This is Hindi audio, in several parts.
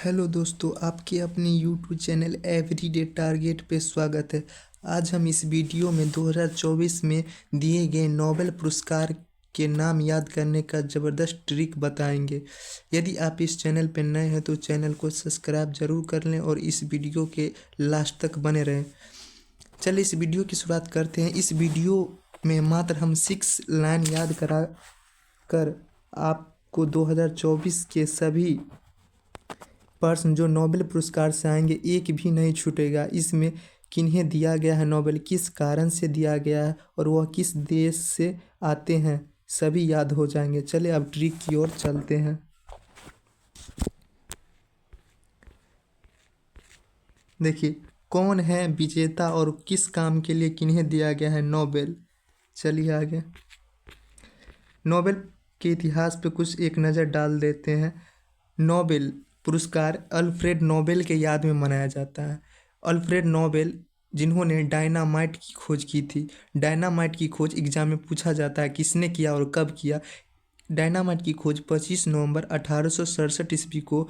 हेलो दोस्तों, आपके अपने यूट्यूब चैनल एवरीडे टारगेट पे स्वागत है। आज हम इस वीडियो में 2024 में दिए गए नोबेल पुरस्कार के नाम याद करने का ज़बरदस्त ट्रिक बताएंगे। यदि आप इस चैनल पर नए हैं तो चैनल को सब्सक्राइब जरूर कर लें और इस वीडियो के लास्ट तक बने रहें। चलिए इस वीडियो की शुरुआत करते हैं। इस वीडियो में मात्र हम 6 लाइन याद करा कर आपको 2024 के सभी पर्सन जो नोबेल पुरस्कार से आएंगे एक भी नहीं छूटेगा। इसमें किन्हें दिया गया है नोबेल, किस कारण से दिया गया है और वह किस देश से आते हैं, सभी याद हो जाएंगे। चलिए अब ट्रिक की ओर चलते हैं। देखिए कौन है विजेता और किस काम के लिए किन्हें दिया गया है नोबेल। चलिए आगे नोबेल के इतिहास पे कुछ एक नज़र डाल देते हैं। नोबेल पुरस्कार अल्फ्रेड नोबेल के याद में मनाया जाता है। अल्फ्रेड नोबेल जिन्होंने डायनामाइट की खोज की थी। डायनामाइट की खोज एग्जाम में पूछा जाता है किसने किया और कब किया। डायनामाइट की खोज 25 नवंबर 1867 ईस्वी को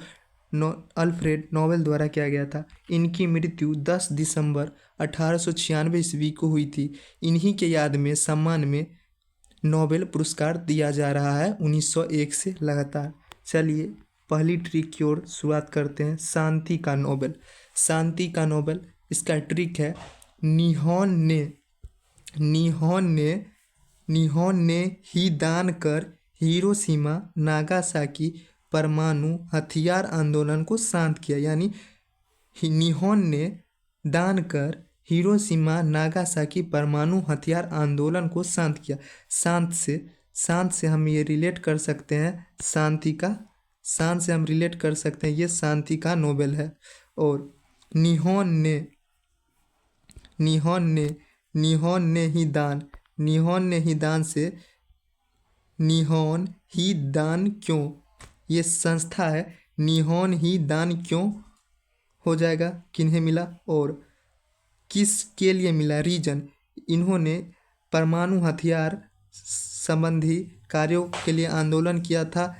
अल्फ्रेड नोबेल द्वारा किया गया था। इनकी मृत्यु 10 दिसंबर 1896 ईस्वी को हुई थी। इन्हीं के याद में सम्मान में नोबेल पुरस्कार दिया जा रहा है 1901 से लगातार। चलिए पहली ट्रिक की ओर शुरुआत करते हैं। शांति का नोबेल। शांति का नोबेल इसका ट्रिक है निहोन ने ही दान कर हिरोशिमा नागासाकी परमाणु हथियार आंदोलन को शांत किया। यानी निहोन ने दान कर हिरोशिमा नागासाकी परमाणु हथियार आंदोलन को शांत किया। शांत से हम ये रिलेट कर सकते हैं शांत से हम रिलेट कर सकते हैं ये शांति का नोबेल है। और निहोन ने निहोन ही दान क्यों, ये संस्था है। निहोन ही दान क्यों हो जाएगा, किन्हें मिला और किस के लिए मिला, रीजन। इन्होंने परमाणु हथियार संबंधी कार्यों के लिए आंदोलन किया था।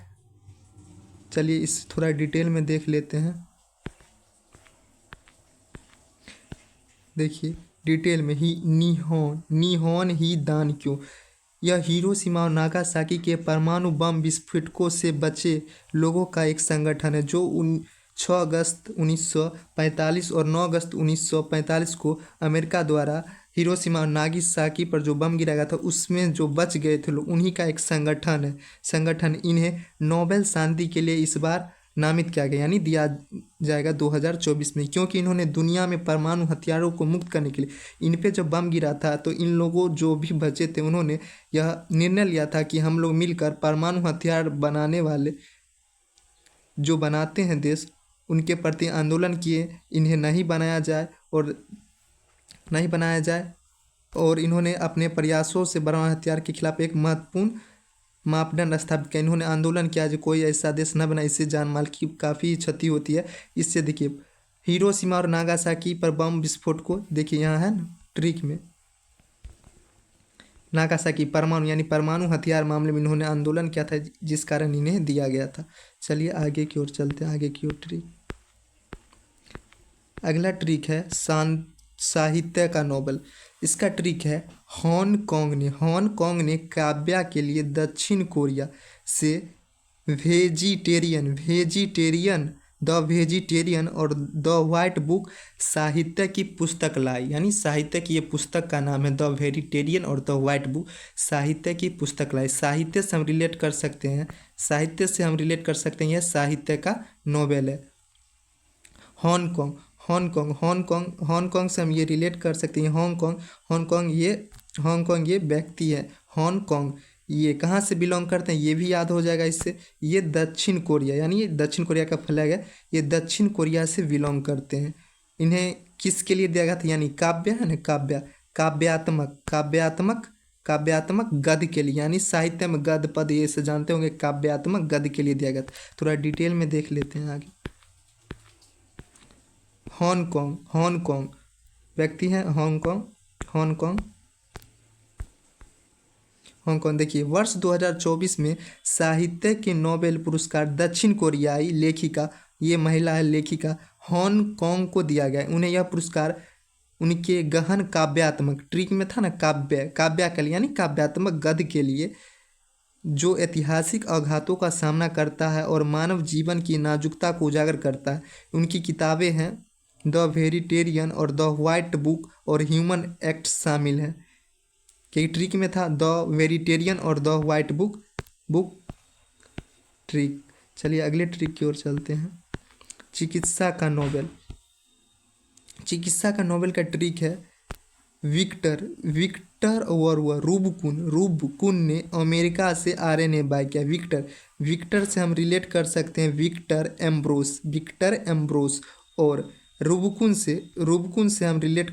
चलिए इस थोड़ा डिटेल में देख लेते हैं। देखिए डिटेल में ही निहोन ही दान क्यों। यह हिरोशिमा और नागासाकी के परमाणु बम विस्फोटकों से बचे लोगों का एक संगठन है जो 6 अगस्त 1945 और 9 अगस्त 1945 को अमेरिका द्वारा हिरोशिमा और नागासाकी पर जो बम गिराया था उसमें जो बच गए थे लोग, उन्हीं का एक संगठन इन्हें नोबेल शांति के लिए इस बार नामित किया गया, यानी दिया जाएगा 2024 में, क्योंकि इन्होंने दुनिया में परमाणु हथियारों को मुक्त करने के लिए इन पे जब बम गिरा था तो इन लोगों जो भी बचे थे उन्होंने यह निर्णय लिया था कि हम लोग मिलकर परमाणु हथियार बनाने वाले जो बनाते हैं देश उनके प्रति आंदोलन किए, इन्हें नहीं बनाया जाए और इन्होंने अपने प्रयासों से परमाणु हथियार के खिलाफ एक महत्वपूर्ण मापदंड स्थापित किया। इन्होंने आंदोलन किया जो कोई ऐसा देश न बना, इससे जान माल की काफ़ी क्षति होती है। इससे देखिए हिरोशिमा और नागासाकी पर बम विस्फोट को देखिए यहाँ है ना ट्रिक में, नागासाकी परमाणु यानी परमाणु हथियार मामले में इन्होंने आंदोलन किया था जिस कारण इन्हें दिया गया था। चलिए आगे की ओर चलते हैं। आगे की ओर ट्रिक, अगला ट्रिक है साहित्य का नोबेल। इसका ट्रिक है हांगकांग ने काव्या के लिए दक्षिण कोरिया से द वेजिटेरियन और द व्हाइट बुक साहित्य की पुस्तक लाई। यानी साहित्य की ये पुस्तक का नाम है द वेजिटेरियन और द व्हाइट बुक, साहित्य की पुस्तक लाई। साहित्य से हम रिलेट कर सकते हैं यह साहित्य का नोबेल है। हांगकांग से हम ये रिलेट कर सकते हैं। हांगकांग ये व्यक्ति है। हांगकांग ये कहाँ से बिलोंग करते हैं ये भी याद हो जाएगा इससे। ये दक्षिण कोरिया, यानी ये दक्षिण कोरिया का फ्लैग है, ये दक्षिण कोरिया से बिलोंग करते हैं। इन्हें किसके लिए दिया गया था, यानी काव्य है ना, काव्यात्मक गद्य के लिए, यानी साहित्य में गद्य पद ये से जानते होंगे, काव्यात्मक गद्य के लिए दिया गया था। थोड़ा डिटेल में देख लेते हैं आगे। हांगकांग व्यक्ति है। हांगकांग देखिए वर्ष 2024 में साहित्य के नोबेल पुरस्कार दक्षिण कोरियाई लेखिका ये महिला है लेखिका, हांगकांग को दिया गया है। उन्हें यह पुरस्कार उनके गहन काव्यात्मक, ट्रिक में था ना काव्याकल यानी काव्यात्मक गद्य के लिए, जो ऐतिहासिक आघातों का सामना करता है और मानव जीवन की नाजुकता को उजागर करता है। उनकी किताबें हैं द वेजिटेरियन और द व्हाइट बुक और ह्यूमन एक्ट्स शामिल हैं। कि ट्रिक में था द वेजिटेरियन और द व्हाइट बुक ट्रिक। चलिए अगले ट्रिक की ओर चलते हैं। चिकित्सा का नोबेल। चिकित्सा का नोबेल का ट्रिक है विक्टर और रूबकुन ने अमेरिका से आरएनए बाय किया। विक्टर से हम रिलेट कर सकते हैं विक्टर एम्ब्रोस और रूबकुन से हम रिलेट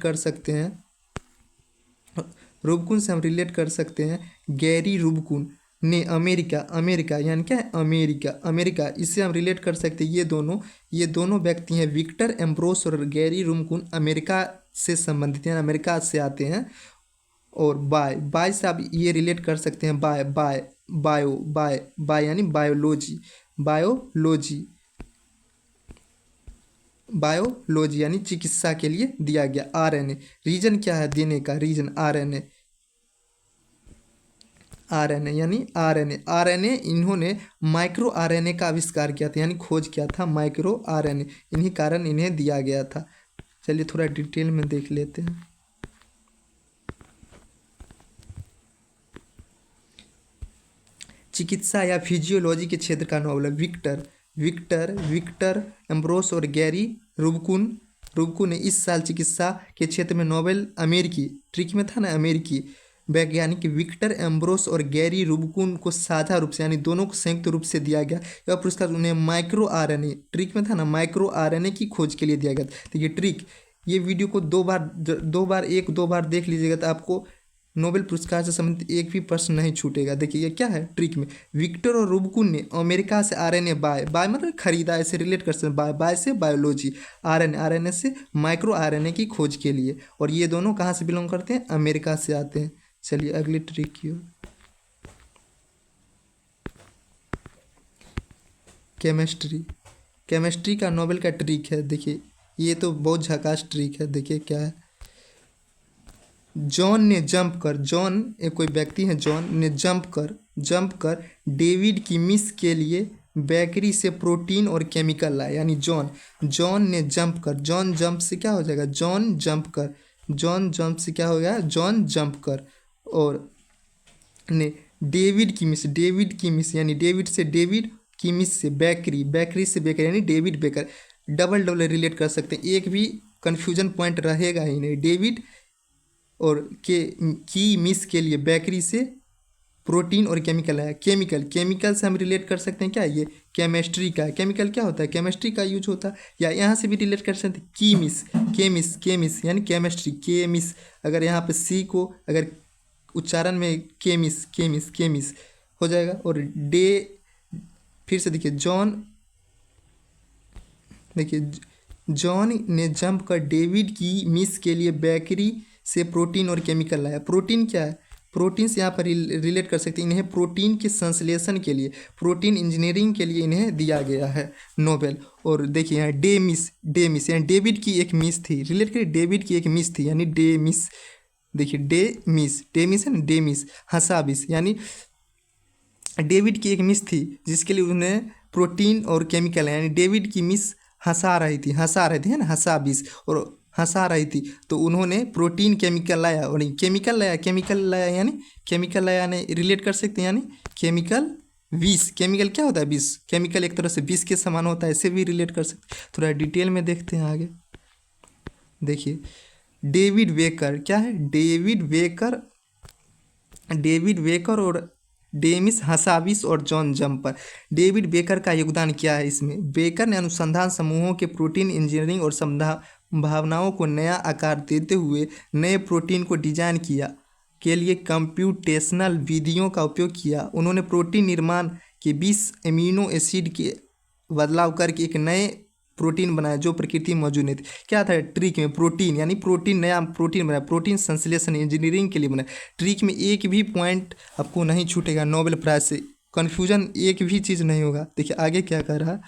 कर सकते हैं गैरी रूबकुन ने अमेरिका यानी क्या है अमेरिका इससे हम रिलेट कर सकते हैं। ये दोनों व्यक्ति हैं विक्टर एम्ब्रोस और गैरी रूबकुन अमेरिका से संबंधित हैं, अमेरिका से आते हैं। और बाय से आप ये रिलेट कर सकते हैं बाय यानी बायोलॉजी यानी चिकित्सा के लिए दिया गया। आरएनए रीजन क्या है देने का, रीजन आरएनए इन्होंने माइक्रो आरएनए का आविष्कार किया था यानी खोज किया था माइक्रो आरएनए, इन्हीं कारण इन्हें दिया गया था। चलिए थोड़ा डिटेल में देख लेते हैं। चिकित्सा या फिजियोलॉजी के क्षेत्र का नोबेल है विक्टर एम्ब्रोस और गैरी रूबकुन ने इस साल चिकित्सा के क्षेत्र में नोबेल ट्रिक में था ना अमेरिकी वैज्ञानिक विक्टर एम्ब्रोस और गैरी रूबकुन को साझा रूप से यानी दोनों को संयुक्त रूप से दिया गया। यह पुरस्कार उन्हें माइक्रो आरएनए, ट्रिक में था ना माइक्रो आरएनए की खोज के लिए दिया गया। तो ये ट्रिक, ये वीडियो को दो बार देख लीजिएगा तो आपको नोबेल पुरस्कार से संबंधित एक भी प्रश्न नहीं छूटेगा। देखिए ये क्या है ट्रिक में विक्टर और रूबकुन ने अमेरिका से आरएनए बाय मतलब खरीदा, ऐसे रिलेट कर सकते हैं बाय से बायोलॉजी, आरएनए से माइक्रो आरएनए की खोज के लिए। और ये दोनों कहाँ से बिलोंग करते हैं, अमेरिका से आते हैं। चलिए अगली ट्रिक की ओर। केमिस्ट्री का नोबेल का ट्रिक है। देखिए ये तो बहुत झकास ट्रिक है। देखिए क्या है, कोई व्यक्ति है जॉन ने जंप कर डेविड की मिस के लिए बेकरी से प्रोटीन और केमिकल लाया। यानी जॉन ने जंप से क्या हो जाएगा, जॉन जंप कर और ने डेविड की मिस यानी डेविड की मिस से बेकरी से बेकर यानी डेविड बेकर, डबल रिलेट कर सकते हैं, एक भी कन्फ्यूजन पॉइंट रहेगा ही नहीं। डेविड और की मिस के लिए बेकरी से प्रोटीन और केमिकल आया। केमिकल से हम रिलेट कर सकते हैं क्या, ये केमिस्ट्री का है। केमिकल क्या होता है, केमिस्ट्री का यूज होता है। या यहाँ से भी रिलेट कर सकते हैं केमिस यानी केमिस, अगर यहाँ पे सी को अगर उच्चारण में केमिस हो जाएगा। और फिर से देखिए जॉन ने जंप कर डेविड की मिस के लिए बेकरी से प्रोटीन और केमिकल लाया। प्रोटीन क्या है, प्रोटीन से यहाँ पर रिलेट कर सकते हैं। इन्हें प्रोटीन के संश्लेषण के लिए, प्रोटीन इंजीनियरिंग के लिए इन्हें दिया गया है नोबेल। और देखिए यहाँ डेमिस यानी डेविड की एक मिस थी, रिलेट करिए डेविड की एक मिस थी यानी डेमिस। देखिए डेमिस है ना, डेमिस हसाबिस यानी डेविड की एक मिस थी जिसके लिए उन्हें प्रोटीन और केमिकल यानी डेविड की मिस हंसा रही थी है ना, हसाबिस और हंसा रही थी तो उन्होंने प्रोटीन केमिकल लाया। और केमिकल लाया यानी रिलेट कर सकते हैं यानी केमिकल क्या होता है, विष। केमिकल एक तरह से विष के समान होता है, ऐसे भी रिलेट कर सकते हैं। थोड़ा डिटेल में देखते हैं आगे। देखिए डेविड वेकर क्या है, डेविड वेकर और डेमिस हसाबिस और जॉन जंपर। डेविड बेकर का योगदान क्या है इसमें, बेकर ने अनुसंधान समूहों के प्रोटीन इंजीनियरिंग और संभावनाओं को नया आकार देते हुए नए प्रोटीन को डिजाइन किया के लिए कंप्यूटेशनल विधियों का उपयोग किया। उन्होंने प्रोटीन निर्माण के 20 एमिनो एसिड के बदलाव करके एक नए प्रोटीन बनाया जो प्रकृति में मौजूद नहीं थे। क्या था ट्रिक में, नया प्रोटीन बनाया, प्रोटीन संश्लेषण इंजीनियरिंग के लिए बनाया। ट्रिक में एक भी पॉइंट आपको नहीं छूटेगा नोबेल प्राइज से, कन्फ्यूजन एक भी चीज़ नहीं होगा। देखिए आगे क्या कर रहा है,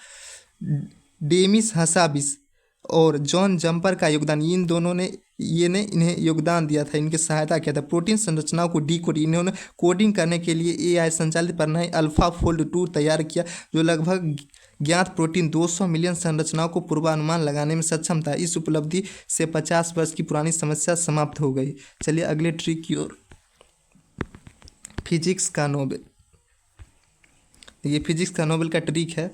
डेमिस हसाबिस और जॉन जम्पर का योगदान, इन दोनों ने इन्हें योगदान दिया था, इनकी सहायता किया था। प्रोटीन संरचनाओं को डीकोड, इन्होंने कोडिंग करने के लिए एआई संचालित प्रणाली अल्फा फोल्ड 2 तैयार किया, जो लगभग ज्ञात प्रोटीन 200 मिलियन संरचनाओं को पूर्वानुमान लगाने में सक्षम था। इस उपलब्धि से 50 वर्ष की पुरानी समस्या समाप्त हो गई। चलिए अगले ट्रिक की ओर। फिजिक्स का नोबेल, ये फिजिक्स का नोबेल का ट्रिक है।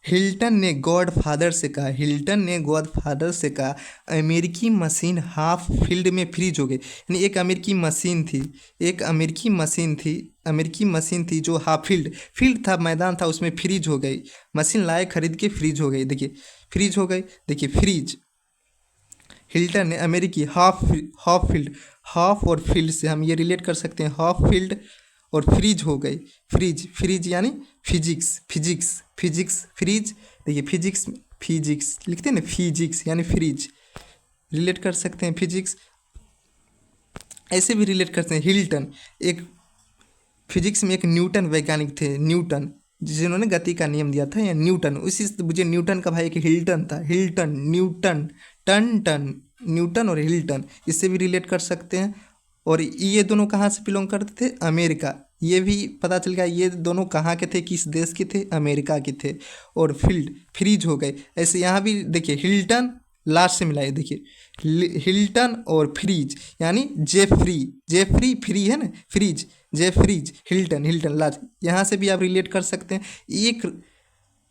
हिल्टन ने गॉड फादर से कहा, हिल्टन ने गॉड फादर से कहा, अमेरिकी मशीन हाफ फील्ड में फ्रीज हो गई। यानी एक अमेरिकी मशीन थी, एक अमेरिकी मशीन थी जो हाफ फील्ड था, मैदान था, उसमें फ्रीज हो गई। मशीन लाए, खरीद के फ्रीज हो गई। देखिए फ्रीज हो गई, देखिए फ्रीज। हिल्टन ने अमेरिकी हाफ और फील्ड से हम ये रिलेट कर सकते हैं, हाफ फील्ड और फ्रीज हो गई। फ्रीज यानी फिजिक्स फ्रीज। देखिए फिजिक्स लिखते हैं ना, फिजिक्स यानी फ्रीज, रिलेट कर सकते हैं फिजिक्स। ऐसे भी रिलेट करते हैं। हिल्टन एक फिजिक्स में एक न्यूटन वैज्ञानिक थे, न्यूटन जिन्होंने गति का नियम दिया था, या न्यूटन, उसी से मुझे न्यूटन का भाई एक हिल्टन था, हिल्टन न्यूटन न्यूटन और हिल्टन, इससे भी रिलेट कर सकते हैं। और ये दोनों कहाँ से बिलोंग करते थे, अमेरिका। ये भी पता चल गया ये दोनों कहाँ के थे, किस देश के थे, अमेरिका के थे। और फ्रीज हो गए। ऐसे यहाँ भी देखिए हिल्टन लास्ट से मिलाइए, देखिए हिल्टन और फ्रीज यानी जेफ्री फ्री है ना, फ्रीज जेफ्रीज, हिल्टन लास्ट, यहाँ से भी आप रिलेट कर सकते हैं। एक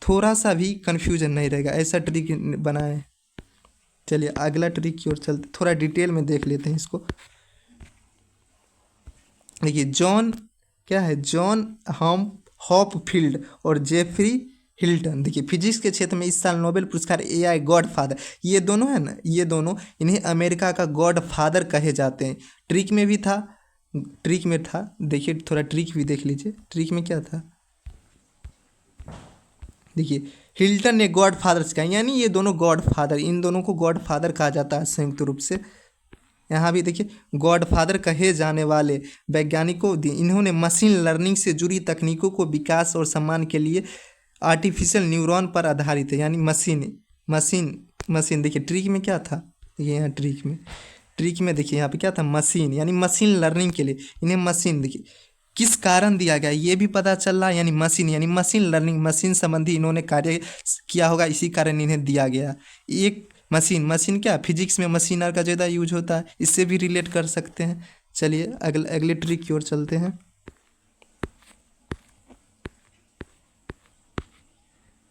थोड़ा सा भी कन्फ्यूजन नहीं रहेगा, ऐसा ट्रिक बनाए। चलिए अगला ट्रिक की ओर चलते, थोड़ा डिटेल में देख लेते हैं इसको। देखिए जॉन हॉपफील्ड और जेफरी हिल्टन, देखिए फिजिक्स के क्षेत्र में इस साल नोबेल पुरस्कार एआई गॉड फादर, ये दोनों है ना, ये दोनों, इन्हें अमेरिका का गॉड फादर कहे जाते हैं। ट्रिक में था, देखिए थोड़ा ट्रिक भी देख लीजिए, ट्रिक में क्या था। देखिए हिल्टन ने गॉड फादर कहा, यानी ये दोनों गॉड फादर, इन दोनों को गॉड फादर कहा जाता है संयुक्त रूप से। यहाँ भी देखिए गॉड फादर कहे जाने वाले वैज्ञानिकों, इन्होंने मशीन लर्निंग से जुड़ी तकनीकों को विकास और सम्मान के लिए आर्टिफिशियल न्यूरॉन पर आधारित है, यानी मशीन। देखिए ट्रिक में क्या था, देखिए यहाँ ट्रिक में देखिए यहाँ पे क्या था, मशीन यानी मशीन लर्निंग के लिए इन्हें मशीन, देखिए किस कारण दिया गया ये भी पता चल रहा है, यानी मशीन लर्निंग, मशीन संबंधी इन्होंने कार्य किया होगा, इसी कारण इन्हें दिया गया। एक मशीन क्या, फिजिक्स में मशीनर का ज़्यादा यूज होता है, इससे भी रिलेट कर सकते हैं। चलिए अगले ट्रिक की ओर चलते हैं।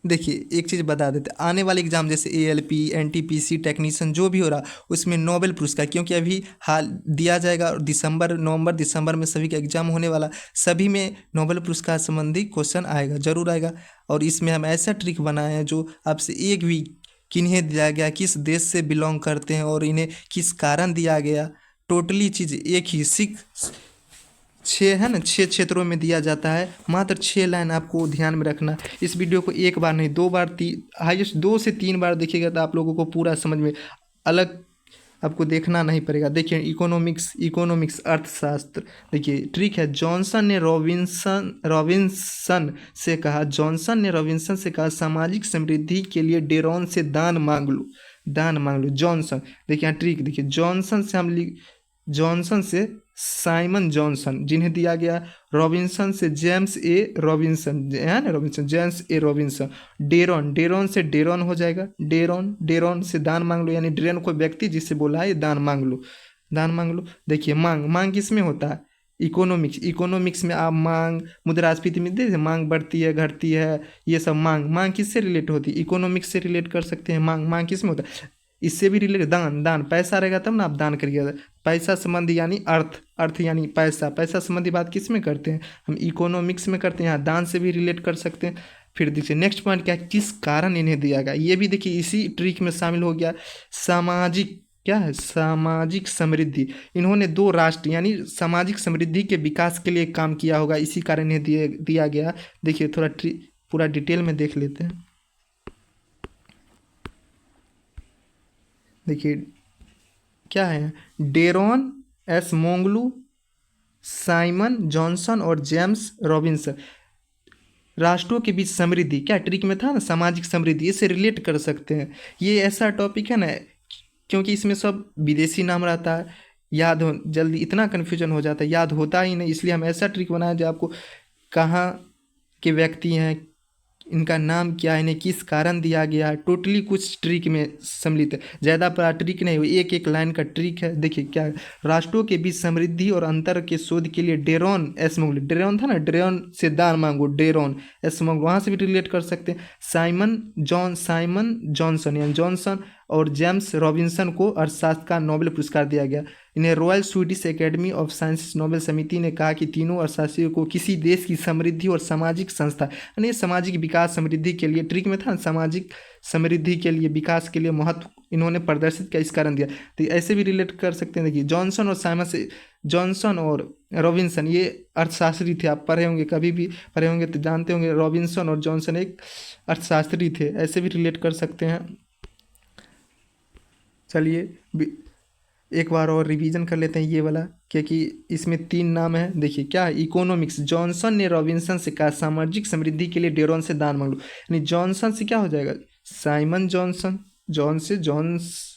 देखिए एक चीज़ बता देते, आने वाले एग्जाम जैसे एएलपी, एनटीपीसी टेक्नीशियन जो भी हो रहा, उसमें नोबेल पुरस्कार, क्योंकि अभी हाल दिया जाएगा और नवंबर दिसंबर में सभी का एग्जाम होने वाला, सभी में नोबेल पुरस्कार संबंधी क्वेश्चन आएगा, जरूर आएगा। और इसमें हम ऐसा ट्रिक बनाए हैं जो आपसे एक भी किन्हें दिया गया, किस देश से बिलोंग करते हैं और इन्हें किस कारण दिया गया, टोटली चीज़ एक ही 6 क्षेत्रों में दिया जाता है। मात्र 6 लाइन आपको ध्यान में रखना। इस वीडियो को एक बार नहीं 2 बार, हाईएस्ट 2 से 3 बार देखिएगा तो आप लोगों को पूरा समझ में, अलग आपको देखना नहीं पड़ेगा। देखिए इकोनॉमिक्स अर्थशास्त्र, देखिए ट्रिक है। जॉनसन ने रॉबिन्सन से कहा सामाजिक समृद्धि के लिए डेरोन से दान मांग लो। जॉनसन, देखिए यहाँ ट्रिक देखिए, जॉनसन से साइमन जॉनसन, जिन्हें दिया गया। रॉबिन्सन से जेम्स ए रॉबिन्सन। डेरोन से डेरोन हो जाएगा, डेरोन से दान मांग लो, यानी डेरोन कोई व्यक्ति जिससे बोला है दान मांग लो। देखिए मांग किस में होता है, इकोनॉमिक्स में आप मांग, मुद्रास्फीति में देखिए मांग बढ़ती है घटती है, ये सब मांग किससे रिलेट होती है, इकोनॉमिक्स से रिलेट कर सकते हैं। मांग किस में होता है, इससे भी रिलेट, दान पैसा रहेगा तब ना आप दान करिएगा। पैसा संबंधी यानी अर्थ यानी पैसा संबंधी बात किस में करते हैं, हम इकोनॉमिक्स में करते हैं। यहाँ दान से भी रिलेट कर सकते हैं। फिर देखिए नेक्स्ट पॉइंट क्या है, किस कारण इन्हें दिया गया, ये भी देखिए इसी ट्रिक में शामिल हो गया। सामाजिक समृद्धि, इन्होंने 2 राष्ट्र यानी सामाजिक समृद्धि के विकास के लिए काम किया होगा, इसी कारण इन्हें दिया गया। देखिए थोड़ा पूरा डिटेल में देख लेते हैं। देखिए क्या है, डेरोन एस मोंगलू, साइमन जॉनसन और जेम्स रॉबिन्सन। राष्ट्रों के बीच समृद्धि, क्या ट्रिक में था ना, सामाजिक समृद्धि, इससे रिलेट कर सकते हैं। ये ऐसा टॉपिक है ना, क्योंकि इसमें सब विदेशी नाम रहता है, याद हो जल्दी, इतना कन्फ्यूजन हो जाता है, याद होता ही नहीं, इसलिए हम ऐसा ट्रिक बनाए जो आपको कहाँ के व्यक्ति हैं, इनका नाम क्या है, इन्हें किस कारण दिया गया है, टोटली कुछ ट्रिक में सम्मिलित है। ज़्यादा बड़ा ट्रिक नहीं, वो एक एक लाइन का ट्रिक है। देखिए क्या है, राष्ट्रों के बीच समृद्धि और अंतर के शोध के लिए डेरोन एसमोगलू, डेरोन था ना, डेरोन से दान मांगो, डेरोन एसमोगलू, वहाँ से भी रिलेट कर सकते हैं। साइमन जॉनसन यानी जॉनसन और जेम्स रॉबिन्सन को अर्थशास्त्र का नोबेल पुरस्कार दिया गया। इन्हें royal Swedish academy of sciences Nobel समिति ने कहा कि तीनों अर्थशास्त्रियों को किसी देश की समृद्धि और सामाजिक संस्था यानी सामाजिक विकास समृद्धि के लिए, ट्रिक में था सामाजिक समृद्धि के लिए, विकास के लिए महत्व इन्होंने प्रदर्शित किया, इस कारण दिया। तो ऐसे भी रिलेट कर सकते हैं। देखिए जॉनसन और रॉबिन्सन ये अर्थशास्त्री थे, आप पढ़े होंगे, कभी भी पढ़े होंगे तो जानते होंगे, रॉबिन्सन और जॉनसन एक अर्थशास्त्री थे, ऐसे भी रिलेट कर सकते हैं। चलिए एक बार और रिवीजन कर लेते हैं ये वाला, क्योंकि इसमें 3 नाम है। देखिए क्या है, इकोनॉमिक्स, जॉनसन ने रॉबिन्सन से कहा सामाजिक समृद्धि के लिए डेरोन से दान मांग लो, यानी जॉनसन से क्या हो जाएगा, Simon Johnson,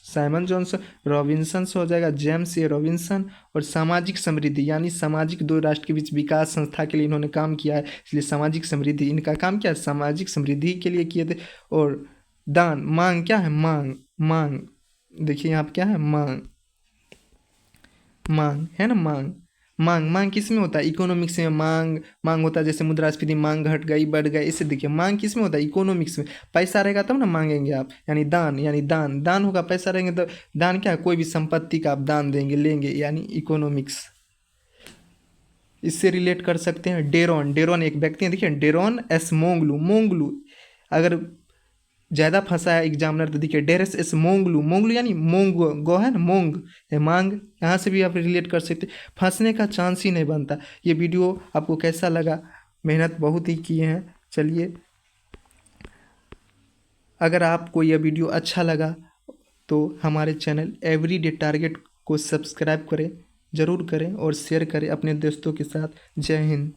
Simon Johnson, Robinson से हो जाएगा जेम्स ए रॉबिन्सन, और सामाजिक समृद्धि यानी सामाजिक 2 राष्ट्र के बीच विकास संस्था के लिए इन्होंने काम किया है, इसलिए सामाजिक समृद्धि, इनका काम क्या है, सामाजिक समृद्धि के लिए किए थे। और दान, मांग क्या है, मांग, देखिए यहाँ पे क्या है, मांग है ना, मांग किस में होता है, इकोनॉमिक्स में मांग होता है, जैसे मुद्रास्फीति, मांग घट गई बढ़ गई, इससे देखिए मांग किस में होता है, इकोनॉमिक्स में। पैसा रहेगा तब ना मांगेंगे आप, यानी दान होगा, पैसा रहेंगे तो दान क्या है, कोई भी संपत्ति का आप दान देंगे, लेंगे, यानी इकोनॉमिक्स। इससे रिलेट कर सकते हैं डेरोन एक व्यक्ति है, देखिए डेरोन मोंगलू, अगर ज़्यादा फंसा है एग्जामिनर तो देखिए डेरेस एस मोंगलू यानी गो है ना, मांग, यहाँ से भी आप रिलेट कर सकते, फंसने का चांस ही नहीं बनता। ये वीडियो आपको कैसा लगा, मेहनत बहुत ही किए हैं। चलिए अगर आपको यह वीडियो अच्छा लगा तो हमारे चैनल एवरीडे टारगेट को सब्सक्राइब करें, ज़रूर करें, और शेयर करें अपने दोस्तों के साथ। जय हिंद।